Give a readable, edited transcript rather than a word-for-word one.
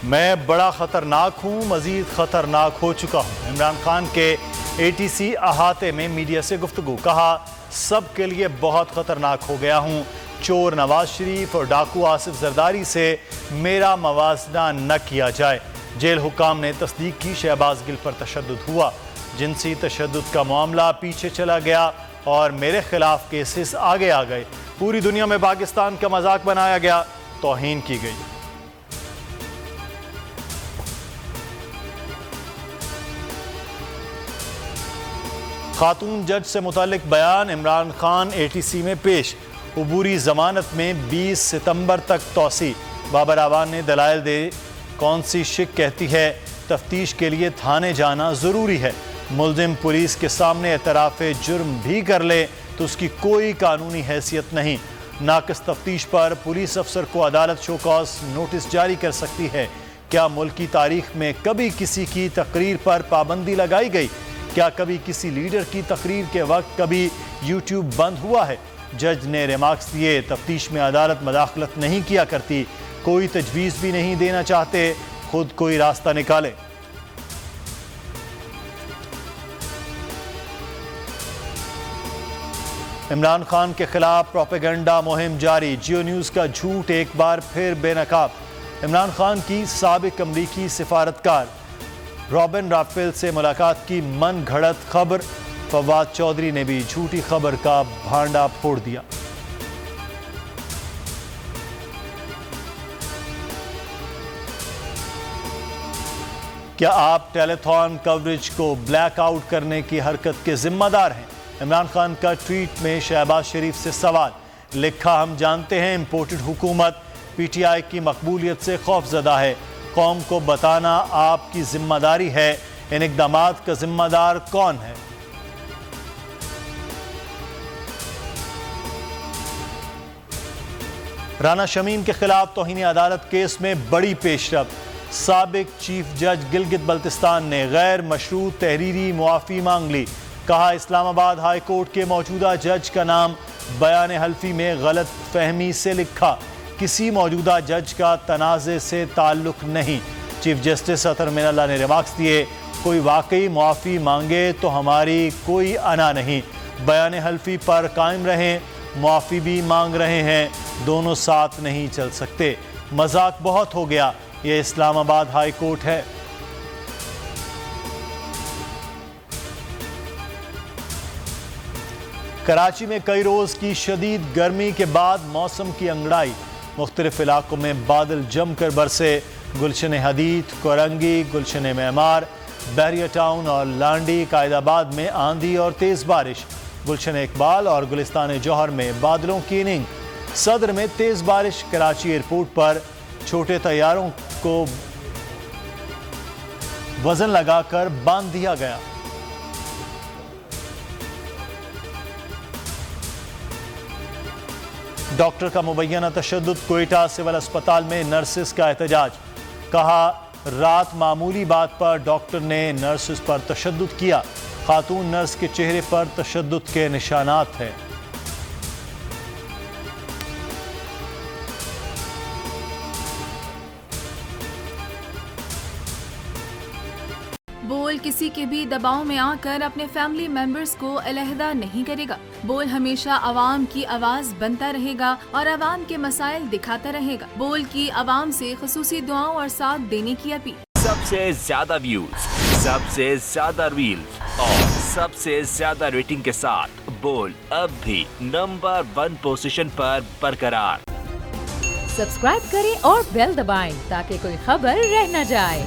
میں بڑا خطرناک ہوں، مزید خطرناک ہو چکا ہوں۔ عمران خان کے ATC احاطے میں میڈیا سے گفتگو، کہا سب کے لیے بہت خطرناک ہو گیا ہوں۔ چور نواز شریف اور ڈاکو آصف زرداری سے میرا موازنہ نہ کیا جائے۔ جیل حکام نے تصدیق کی شہباز گل پر تشدد ہوا، جنسی تشدد کا معاملہ پیچھے چلا گیا اور میرے خلاف کیسز آگے آ گئے۔ پوری دنیا میں پاکستان کا مذاق بنایا گیا، توہین کی گئی۔ خاتون جج سے متعلق بیان، عمران خان ATC میں پیش، عبوری ضمانت میں 20 ستمبر تک توسیع۔ بابر اعوان نے دلائل دے، کون سی شک کہتی ہے تفتیش کے لیے تھانے جانا ضروری ہے۔ ملزم پولیس کے سامنے اعتراف جرم بھی کر لے تو اس کی کوئی قانونی حیثیت نہیں۔ ناقص تفتیش پر پولیس افسر کو عدالت شو کاز نوٹس جاری کر سکتی ہے۔ کیا ملک کی تاریخ میں کبھی کسی کی تقریر پر پابندی لگائی گئی؟ کیا کبھی کسی لیڈر کی تقریر کے وقت کبھی YouTube بند ہوا ہے؟ جج نے ریمارکس دیے، تفتیش میں عدالت مداخلت نہیں کیا کرتی، کوئی تجویز بھی نہیں دینا چاہتے، خود کوئی راستہ نکالے۔ عمران خان کے خلاف پروپیگنڈا مہم جاری، جیو نیوز کا جھوٹ ایک بار پھر بے نقاب۔ عمران خان کی سابق امریکی سفارتکار رابن رافیل سے ملاقات کی من گھڑت خبر، فواد چودھری نے بھی جھوٹی خبر کا بھانڈا پھوڑ دیا۔ کیا آپ ٹیلی تھون کوریج کو بلیک آؤٹ کرنے کی حرکت کے ذمہ دار ہیں؟ عمران خان کا ٹویٹ میں شہباز شریف سے سوال، لکھا ہم جانتے ہیں امپورٹڈ حکومت PTI کی مقبولیت سے خوف زدہ ہے، قوم کو بتانا آپ کی ذمہ داری ہے، ان اقدامات کا ذمہ دار کون ہے؟ رانا شمیم کے خلاف توہین عدالت کیس میں بڑی پیش رفت، سابق چیف جج گلگت بلتستان نے غیر مشروط تحریری معافی مانگ لی، کہا اسلام آباد ہائی کورٹ کے موجودہ جج کا نام بیان حلفی میں غلط فہمی سے لکھا، کسی موجودہ جج کا تنازع سے تعلق نہیں۔ چیف جسٹس اطہر من اللہ نے ریمارکس دیے، کوئی واقعی معافی مانگے تو ہماری کوئی انا نہیں، بیان حلفی پر قائم رہیں، معافی بھی مانگ رہے ہیں، دونوں ساتھ نہیں چل سکتے، مذاق بہت ہو گیا، یہ اسلام آباد ہائی کورٹ ہے۔ کراچی میں کئی روز کی شدید گرمی کے بعد موسم کی انگڑائی، مختلف علاقوں میں بادل جم کر برسے، گلشن حدید، کورنگی، گلشن معمار، بحریہ ٹاؤن اور لانڈی، قائد آباد میں آندھی اور تیز بارش، گلشن اقبال اور گلستان جوہر میں بادلوں کی اننگ، صدر میں تیز بارش، کراچی ایئرپورٹ پر چھوٹے طیاروں کو وزن لگا کر باندھ دیا گیا۔ ڈاکٹر کا مبینہ تشدد، کوئٹہ سول اسپتال میں نرسز کا احتجاج، کہا رات معمولی بات پر ڈاکٹر نے نرسز پر تشدد کیا، خاتون نرس کے چہرے پر تشدد کے نشانات ہیں۔ بول کسی کے بھی دباؤ میں آ کر اپنے فیملی ممبرز کو علیحدہ نہیں کرے گا۔ بول ہمیشہ عوام کی آواز بنتا رہے گا اور عوام کے مسائل دکھاتا رہے گا۔ بول کی عوام سے خصوصی دعاؤں اور ساتھ دینے کی اپیل۔ سب سے زیادہ ویوز، سب سے زیادہ ریلز اور سب سے زیادہ ریٹنگ کے ساتھ بول اب بھی نمبر 1 پوزیشن پر برقرار۔ سبسکرائب کریں اور بیل دبائیں تاکہ کوئی خبر رہ نہ جائے۔